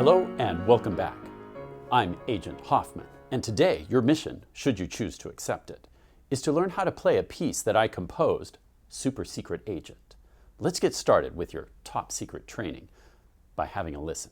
Hello and welcome back. I'm Agent Hoffman, and today your mission, should you choose to accept it, is to learn how to play a piece that I composed, Super Secret Agent. Let's get started with your top secret training by having a listen.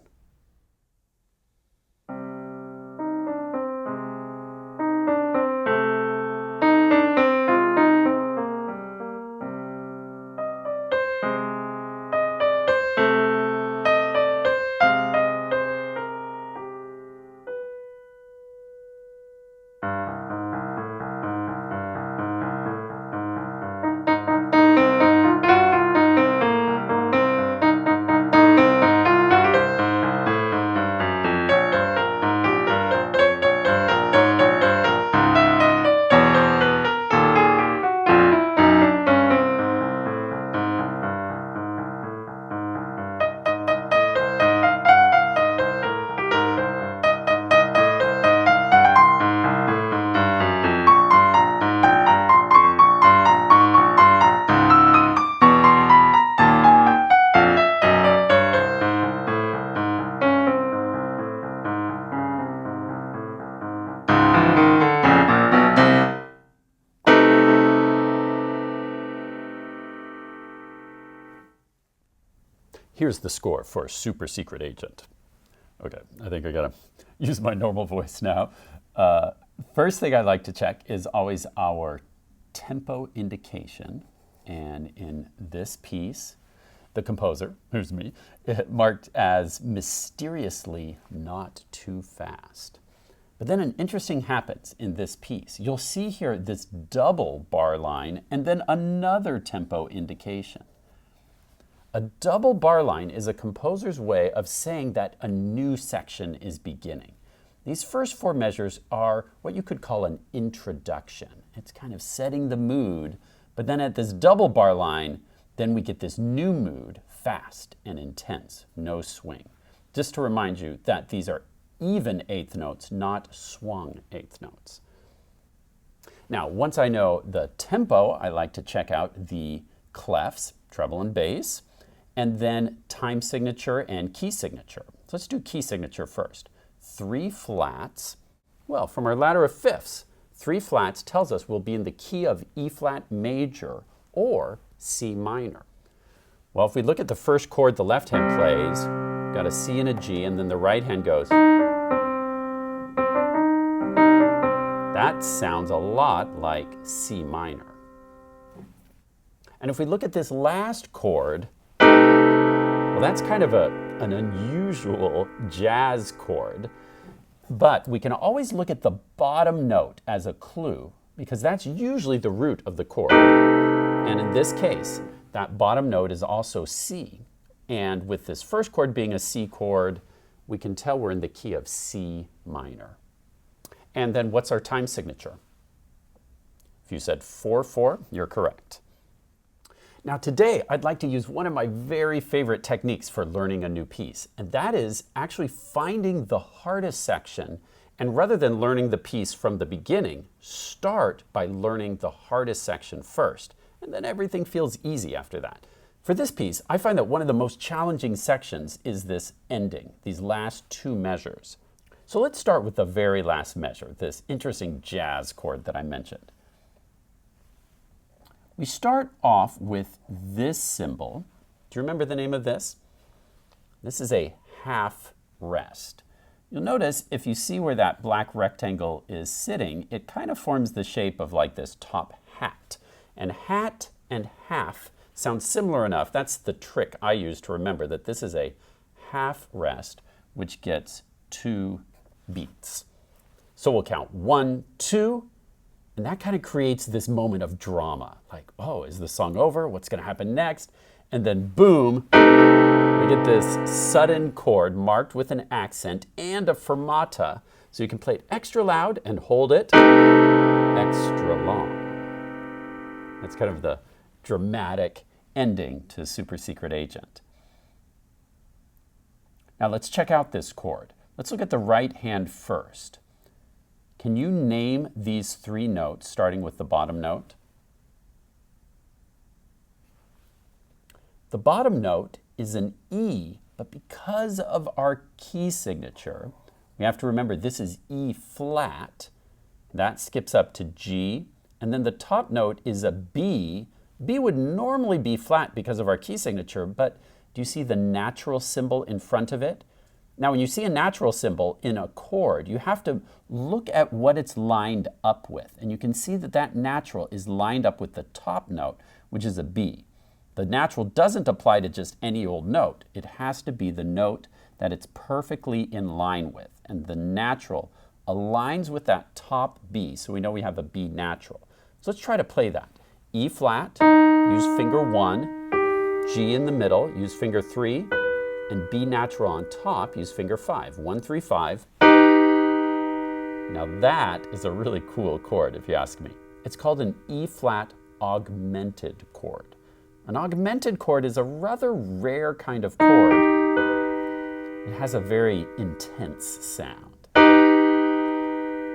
Here's the score for Super Secret Agent. Okay, I think I gotta use my normal voice now. First thing I like to check is always our tempo indication. And in this piece, the composer, who's me, it marked as mysteriously not too fast. But then an interesting happens in this piece. You'll see here this double bar line and then another tempo indication. A double bar line is a composer's way of saying that a new section is beginning. These first four measures are what you could call an introduction. It's kind of setting the mood, but then at this double bar line, then we get this new mood, fast and intense, no swing. Just to remind you that these are even eighth notes, not swung eighth notes. Now, once I know the tempo, I like to check out the clefs, treble and bass, and then time signature and key signature. So let's do key signature first. 3 flats. Well, from our ladder of fifths, 3 flats tells us we'll be in the key of E flat major or C minor. Well, if we look at the first chord the left hand plays, got a C and a G, and then the right hand goes. That sounds a lot like C minor. And if we look at this last chord, well, that's kind of an unusual jazz chord, but we can always look at the bottom note as a clue because that's usually the root of the chord. And in this case, that bottom note is also C. And with this first chord being a C chord, we can tell we're in the key of C minor. And then what's our time signature? If you said 4/4, you're correct. Now today, I'd like to use one of my very favorite techniques for learning a new piece, and that is actually finding the hardest section, and rather than learning the piece from the beginning, start by learning the hardest section first, and then everything feels easy after that. For this piece, I find that one of the most challenging sections is this ending, these last 2 measures. So let's start with the very last measure, this interesting jazz chord that I mentioned. We start off with this symbol. Do you remember the name of this? This is a half rest. You'll notice if you see where that black rectangle is sitting, it kind of forms the shape of like this top hat. And hat and half sound similar enough. That's the trick I use to remember that this is a half rest, which gets 2 beats. So we'll count 1, 2, and that kind of creates this moment of drama. Like, oh, is the song over? What's going to happen next? And then boom, we get this sudden chord marked with an accent and a fermata. So you can play it extra loud and hold it extra long. That's kind of the dramatic ending to Super Secret Agent. Now let's check out this chord. Let's look at the right hand first. Can you name these 3 notes starting with the bottom note? The bottom note is an E But because of our key signature, we have to remember this is E flat. That skips up to G, and then the top note is a B. B would normally be flat because of our key signature, but do you see the natural symbol in front of it? Now, when you see a natural symbol in a chord, you have to look at what it's lined up with, and you can see that that natural is lined up with the top note, which is a B. The natural doesn't apply to just any old note. It has to be the note that it's perfectly in line with, and the natural aligns with that top B, so we know we have a B natural. So let's try to play that. E flat, use finger 1, G in the middle, use finger 3, and B natural on top, use finger 5. 1, 3, 5. Now that is a really cool chord if you ask me. It's called an E flat augmented chord. An augmented chord is a rather rare kind of chord. It has a very intense sound.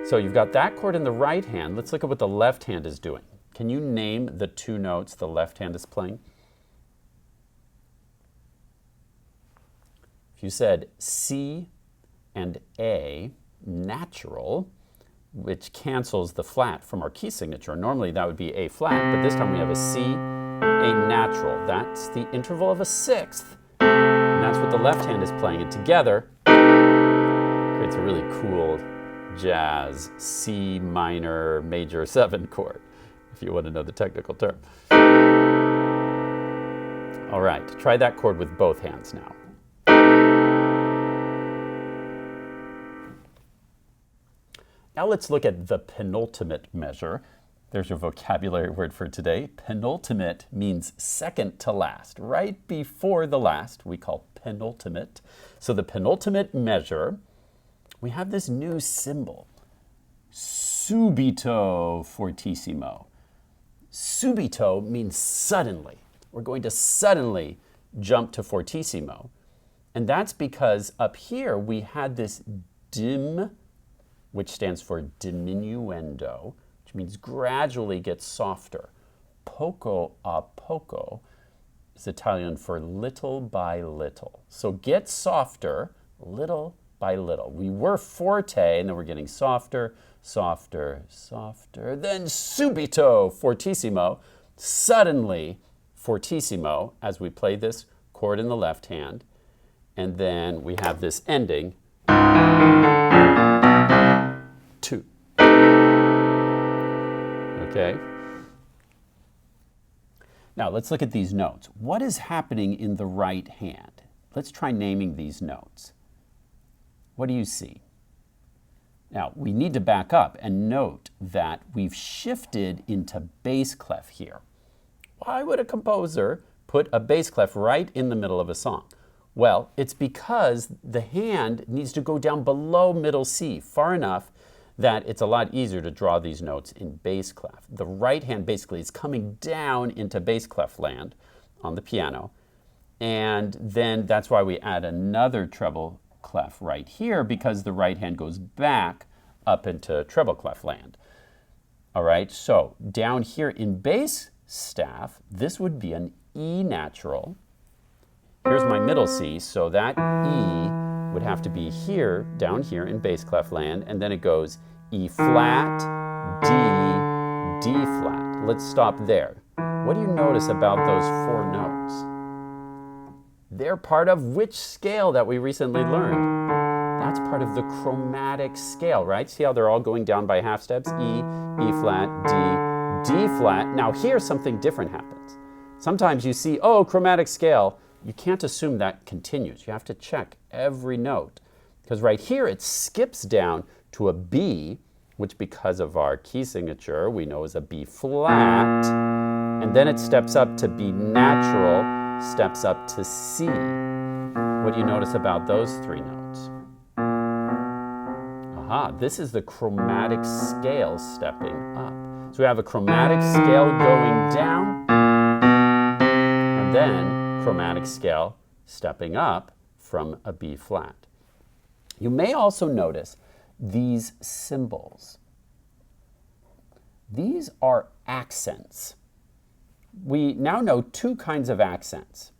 So you've got that chord in the right hand. Let's look at what the left hand is doing. Can you name the two notes the left hand is playing? If you said C and A natural, which cancels the flat from our key signature. Normally that would be A flat, but this time we have a C, A natural. That's the interval of a sixth, and that's what the left hand is playing. And together creates a really cool jazz C minor major 7 chord, if you want to know the technical term. All right, try that chord with both hands now. Now let's look at the penultimate measure. There's your vocabulary word for today. Penultimate means second to last, right before the last. We call penultimate. So the penultimate measure, we have this new symbol, subito fortissimo. Subito means suddenly. We're going to suddenly jump to fortissimo. And that's because up here we had this dim, which stands for diminuendo, which means gradually gets softer. Poco a poco is Italian for little by little. So get softer little by little. We were forte, and then we're getting softer, softer, softer. Then subito fortissimo, suddenly fortissimo, as we play this chord in the left hand. And then we have this ending, 2. Okay? Now let's look at these notes. What is happening in the right hand? Let's try naming these notes. What do you see? Now, we need to back up and note that we've shifted into bass clef here. Why would a composer put a bass clef right in the middle of a song? Well, it's because the hand needs to go down below middle C far enough that it's a lot easier to draw these notes in bass clef. The right hand basically is coming down into bass clef land on the piano, and then that's why we add another treble clef right here, because the right hand goes back up into treble clef land. All right, so down here in bass staff, this would be an E natural. Here's my middle C, so that E would have to be here, down here in bass clef land, and then it goes E flat, D, D flat. Let's stop there. What do you notice about those 4 notes? They're part of which scale that we recently learned? That's part of the chromatic scale, right? See how they're all going down by half steps? E, E flat, D, D flat. Now here something different happens. Sometimes you see, oh, chromatic scale. You can't assume that continues. You have to check every note. Because right here it skips down to a B, which because of our key signature we know is a B flat. And then it steps up to B natural, steps up to C. What do you notice about those 3 notes? Aha, this is the chromatic scale stepping up. So we have a chromatic scale going down, and then chromatic scale stepping up from a B flat. You may also notice these symbols. These are accents. We now know 2 kinds of accents.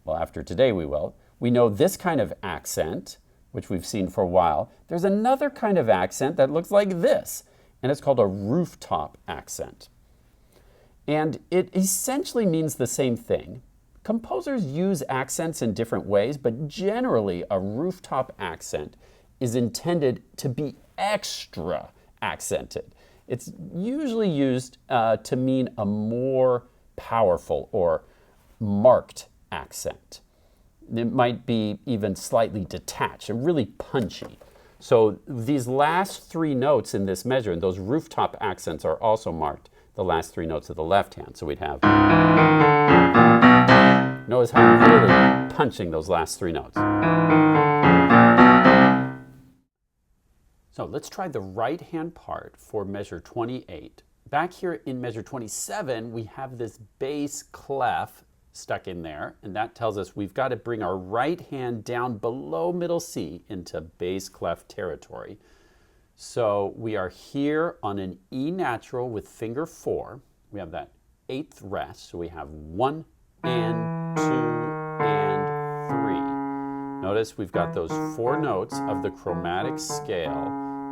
Well, after today we will. We know this kind of accent, which we've seen for a while. There's another kind of accent that looks like this, and it's called a rooftop accent. And it essentially means the same thing. Composers use accents in different ways, but generally a rooftop accent is intended to be extra accented. It's usually used to mean a more powerful or marked accent. It might be even slightly detached and really punchy. So these last three notes in this measure, and those rooftop accents are also marked, the last three notes of the left hand. So we'd have, notice how I'm really punching those last three notes. So let's try the right hand part for measure 28. Back here in measure 27, we have this bass clef stuck in there, and that tells us we've got to bring our right hand down below middle C into bass clef territory. So we are here on an E natural with finger 4. We have that 8th rest, so we have 1 and 2 and 3. Notice we've got those 4 notes of the chromatic scale,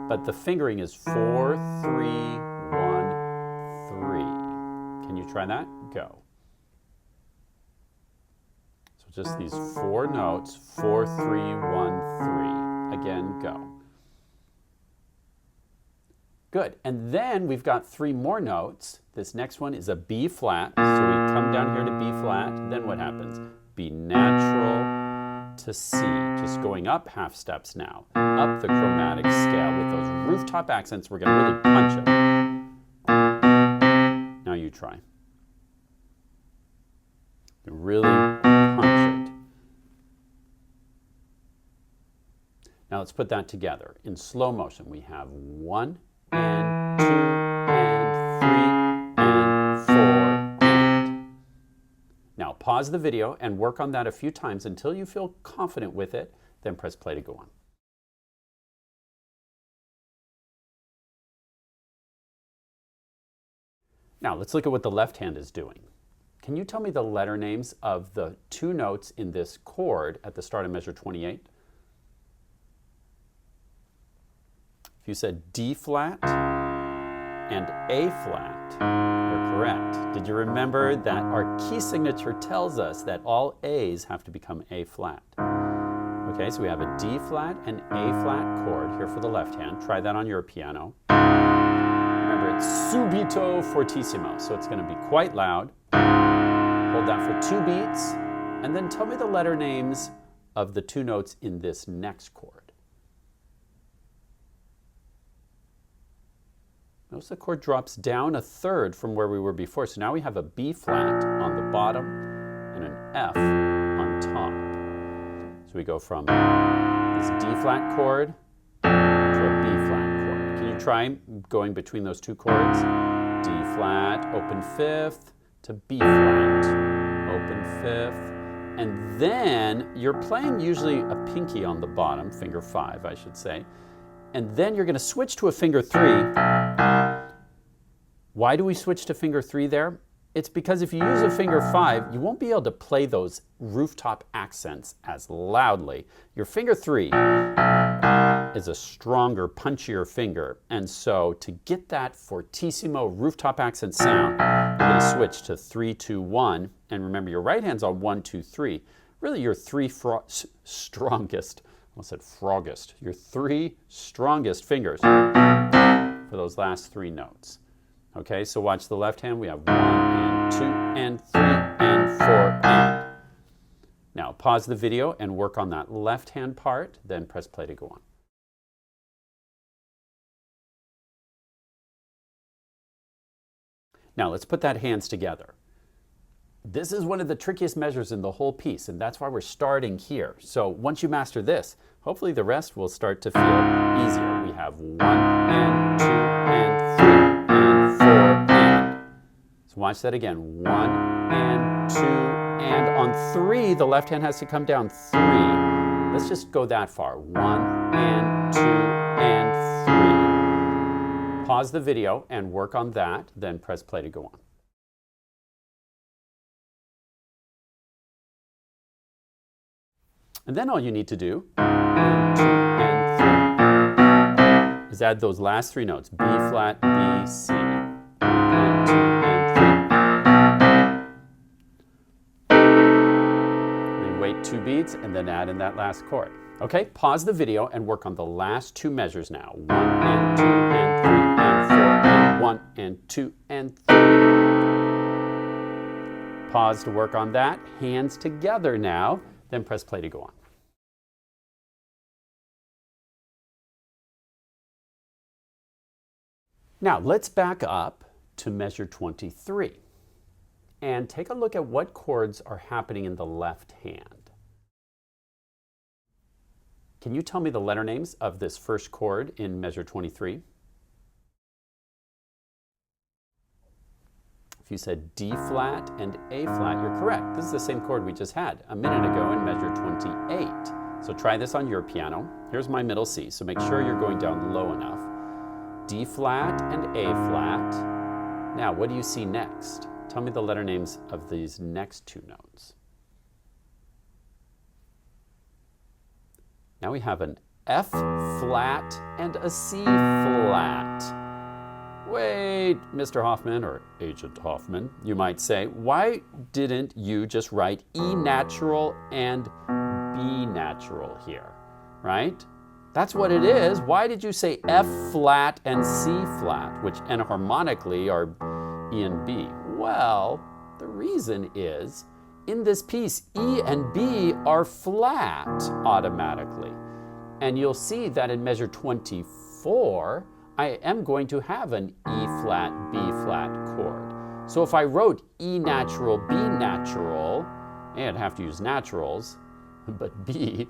but the fingering is 4, 3, 1, 3. Can you try that? Go. So just these 4 notes, 4, 3, 1, 3. Again, go. Good. And then we've got 3 more notes. This next one is a B flat. So we come down here to B flat. Then what happens? B natural to C. Just going up half steps now. Up the chromatic scale with those rooftop accents. We're going to really punch it. Now you try. You really punch it. Now let's put that together. In slow motion, we have 1 and 2 and 3 and 4 and. Now pause the video and work on that a few times until you feel confident with it, then press play to go on. Now let's look at what the left hand is doing. Can you tell me the letter names of the 2 notes in this chord at the start of measure 28? If you said D flat and A flat, you're correct. Did you remember that our key signature tells us that all A's have to become A flat? Okay, so we have a D flat and A flat chord here for the left hand. Try that on your piano. Remember, it's subito fortissimo, so it's going to be quite loud. Hold that for 2 beats, and then tell me the letter names of the 2 notes in this next chord. Notice the chord drops down a third from where we were before. So now we have a B flat on the bottom and an F on top. So we go from this D flat chord to a B flat chord. Can you try going between those 2 chords? D flat, open 5th, to B flat, open 5th. And then you're playing usually a pinky on the bottom, finger 5, I should say. And then you're going to switch to a finger 3. Why do we switch to finger 3 there? It's because if you use a finger 5, you won't be able to play those rooftop accents as loudly. Your finger 3 is a stronger, punchier finger. And so to get that fortissimo rooftop accent sound, you're going to switch to 3, 2, 1. And remember, your right hand's on 1, 2, 3. Really your 3 strongest, I almost said frogest, your 3 strongest fingers for those last 3 notes. Okay, so watch the left hand. We have 1 and 2 and 3 and 4 and. Now pause the video and work on that left hand part, then press play to go on. Now let's put that hands together. This is one of the trickiest measures in the whole piece, and that's why we're starting here. So once you master this, hopefully the rest will start to feel easier. We have 1 and 2 and 3 and 4 and. So watch that again. 1 and 2 and. On 3, the left hand has to come down 3. Let's just go that far. 1 and 2 and 3. Pause the video and work on that, then press play to go on. And then all you need to do, 1, 2, and 3, is add those last 3 notes, B flat, B, C, 1, 2, and 3. Then wait 2 beats and then add in that last chord. Okay, pause the video and work on the last 2 measures now. 1 and 2 and 3 and 4 and 1 and 2 and 3. Pause to work on that. Hands together now. Then press play to go on. Now let's back up to measure 23 and take a look at what chords are happening in the left hand. Can you tell me the letter names of this first chord in measure 23? If you said D flat and A flat, you're correct. This is the same chord we just had a minute ago in measure 28. So try this on your piano. Here's my middle C, so make sure you're going down low enough. D flat and A flat. Now, what do you see next? Tell me the letter names of these next 2 notes. Now we have an F flat and a C flat. Wait, Mr. Hoffman, or Agent Hoffman, you might say, why didn't you just write E natural and B natural here, right? That's what it is. Why did you say F flat and C flat, which enharmonically are E and B? Well, the reason is, in this piece, E and B are flat automatically. And you'll see that in measure 24, I am going to have an E flat, B flat chord. So if I wrote E natural, B natural, and I'd have to use naturals, but B,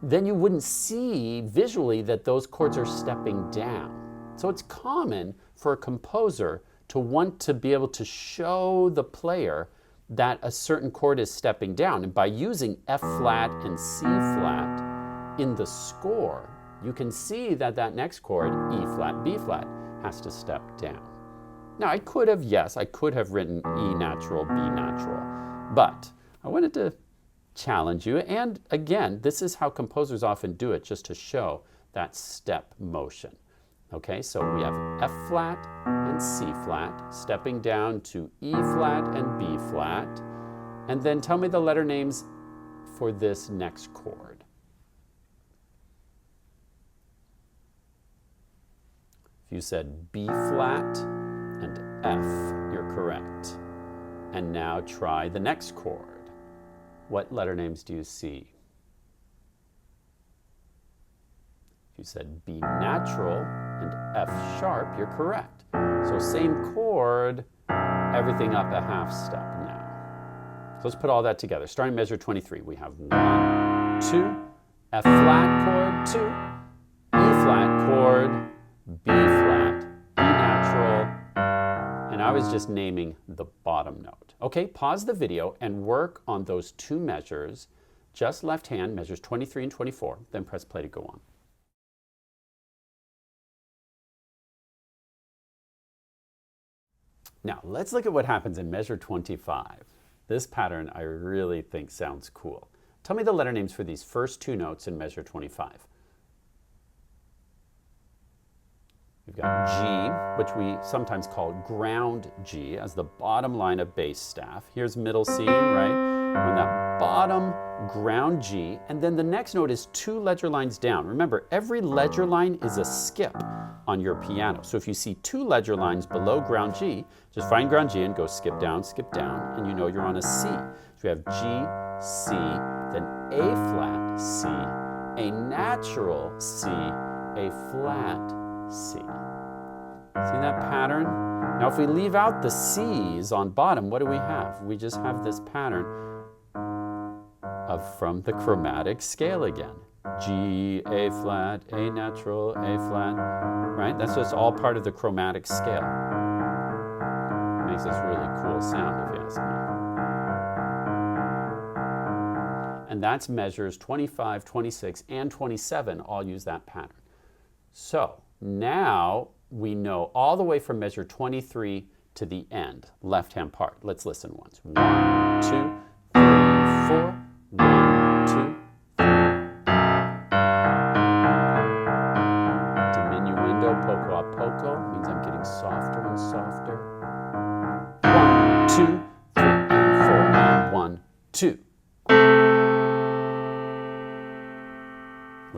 then you wouldn't see visually that those chords are stepping down. So it's common for a composer to want to be able to show the player that a certain chord is stepping down. And by using F flat and C flat in the score, you can see that that next chord, E flat, B flat, has to step down. Now I could have written E natural, B natural, but I wanted to challenge you. And again, this is how composers often do it, just to show that step motion. Okay, so we have F flat and C flat, stepping down to E flat and B flat. And then tell me the letter names for this next chord. If you said B flat and F, you're correct. And now try the next chord. What letter names do you see? If you said B natural and F sharp, you're correct. So same chord, everything up a half step now. So let's put all that together. Starting measure 23, we have 1, 2, F flat chord, 2, E flat chord, B flat, B natural, and I was just naming the bottom note. Okay, pause the video and work on those 2 measures, just left hand, measures 23 and 24, then press play to go on. Now, let's look at what happens in measure 25. This pattern I really think sounds cool. Tell me the letter names for these first 2 notes in measure 25. We've got G, which we sometimes call ground G, as the bottom line of bass staff. Here's middle C, right? On that bottom ground G, and then the next note is 2 ledger lines down. Remember, every ledger line is a skip on your piano. So if you see 2 ledger lines below ground G, just find ground G and go skip down, and you know you're on a C. So we have G, C, then A flat, C, a natural C, a flat C. See that pattern? Now if we leave out the C's on bottom, what do we have? We just have this pattern from the chromatic scale again. G, A flat, A natural, A flat, right? That's just all part of the chromatic scale. Makes this really cool sound, if you ask me. And that's measures 25, 26, and 27 all use that pattern. So now we know all the way from measure 23 to the end, left-hand part. Let's listen once. 1, 2, 3, 4. 1, 2, 3,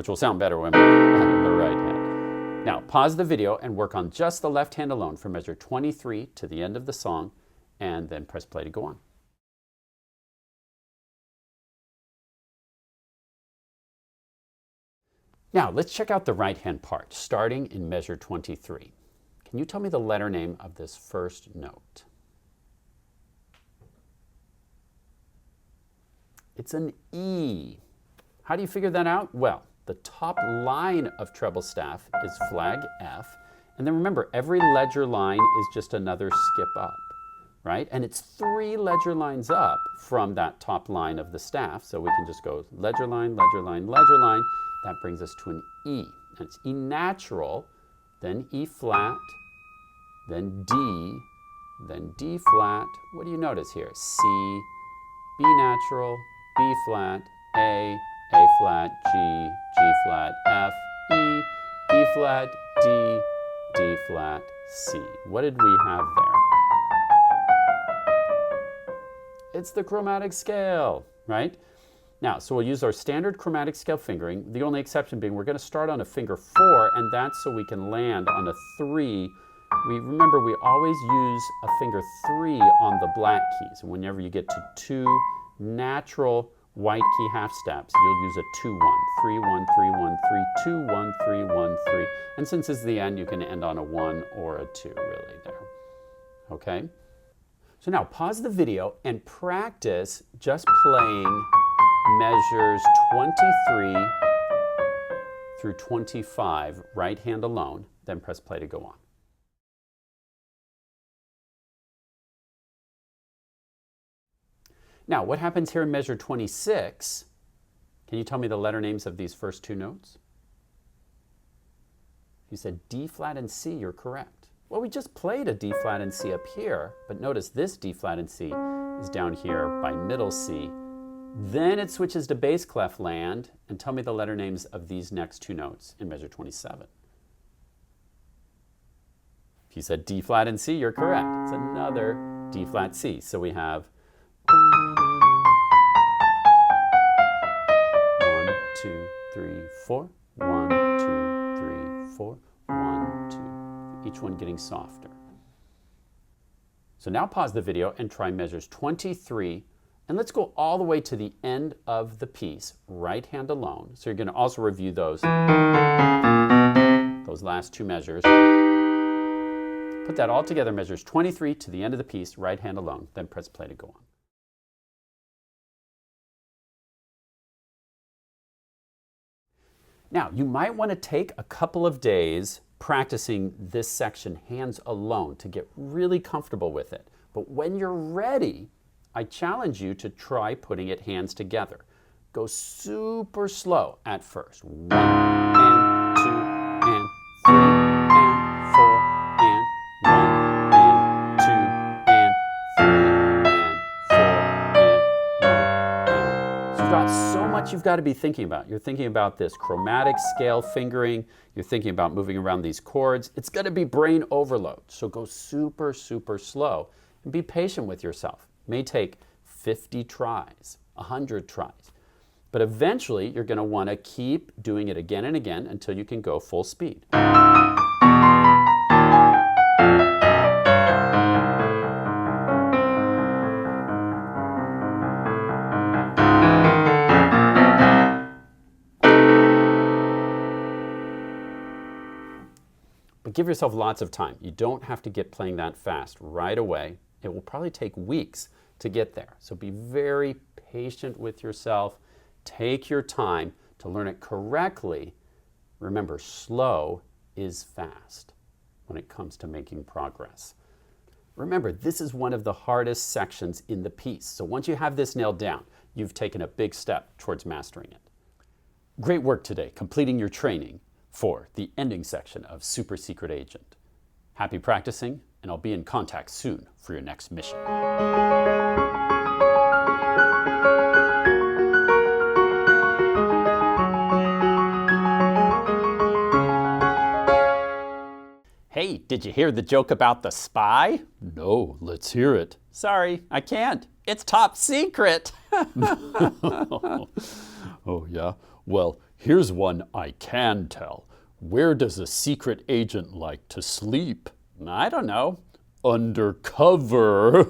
which will sound better when we're adding the right hand. Now, pause the video and work on just the left hand alone from measure 23 to the end of the song, and then press play to go on. Now, let's check out the right hand part, starting in measure 23. Can you tell me the letter name of this first note? It's an E. How do you figure that out? Well, the top line of treble staff is flag F. And then remember, every ledger line is just another skip up, right? And it's 3 ledger lines up from that top line of the staff. So we can just go ledger line, ledger line, ledger line. That brings us to an E. And it's E natural, then E flat, then D flat. What do you notice here? C, B natural, B flat, A flat, G flat, F, E flat, D flat, C. What did we have there? It's the chromatic scale, right? Now, so we'll use our standard chromatic scale fingering. The only exception being we're going to start on a finger 4, and that's so we can land on a 3. Remember, we always use a finger 3 on the black keys. And whenever you get to 2 natural white key half steps, you'll use a 2-1, 3-1, 3-1, 3-2-1, 3-1, 3. And since it's the end, you can end on a 1 or a 2 really there. Okay? So now pause the video and practice just playing measures 23 through 25, right hand alone, then press play to go on. Now, what happens here in measure 26? Can you tell me the letter names of these first 2 notes? You said D flat and C, you're correct. Well, we just played a D flat and C up here, but notice this D flat and C is down here by middle C. Then it switches to bass clef land, and tell me the letter names of these next 2 notes in measure 27. If you said D flat and C, you're correct. It's another D flat C. So we have 1, 2, 3, 4. 1, 2, 3, 4. 1, 2. Each one getting softer. So now pause the video and try measures 23. And let's go all the way to the end of the piece, right hand alone. So you're going to also review those last 2 measures. Put that all together, measures 23 to the end of the piece, right hand alone. Then press play to go on. Now, you might want to take a couple of days practicing this section hands alone to get really comfortable with it. But when you're ready, I challenge you to try putting it hands together. Go super slow at first. 1 and 2 and 3 and 4 and 1 and 2 and 3 and 4 and 1 and. So you've got so much you've got to be thinking about. You're thinking about this chromatic scale fingering. You're thinking about moving around these chords. It's going to be brain overload. So go super, super slow and be patient with yourself. It may take 50 tries, 100 tries. But eventually, you're going to want to keep doing it again and again until you can go full speed. But give yourself lots of time. You don't have to get playing that fast right away. It will probably take weeks to get there. So be very patient with yourself. Take your time to learn it correctly. Remember, slow is fast when it comes to making progress. Remember, this is one of the hardest sections in the piece. So once you have this nailed down, you've taken a big step towards mastering it. Great work today, completing your training for the ending section of Super Secret Agent. Happy practicing, and I'll be in contact soon for your next mission. Hey, did you hear the joke about the spy? No, let's hear it. Sorry, I can't. It's top secret. Oh, yeah? Well, Here's one I can tell. Where does a secret agent like to sleep? I don't know. Undercover.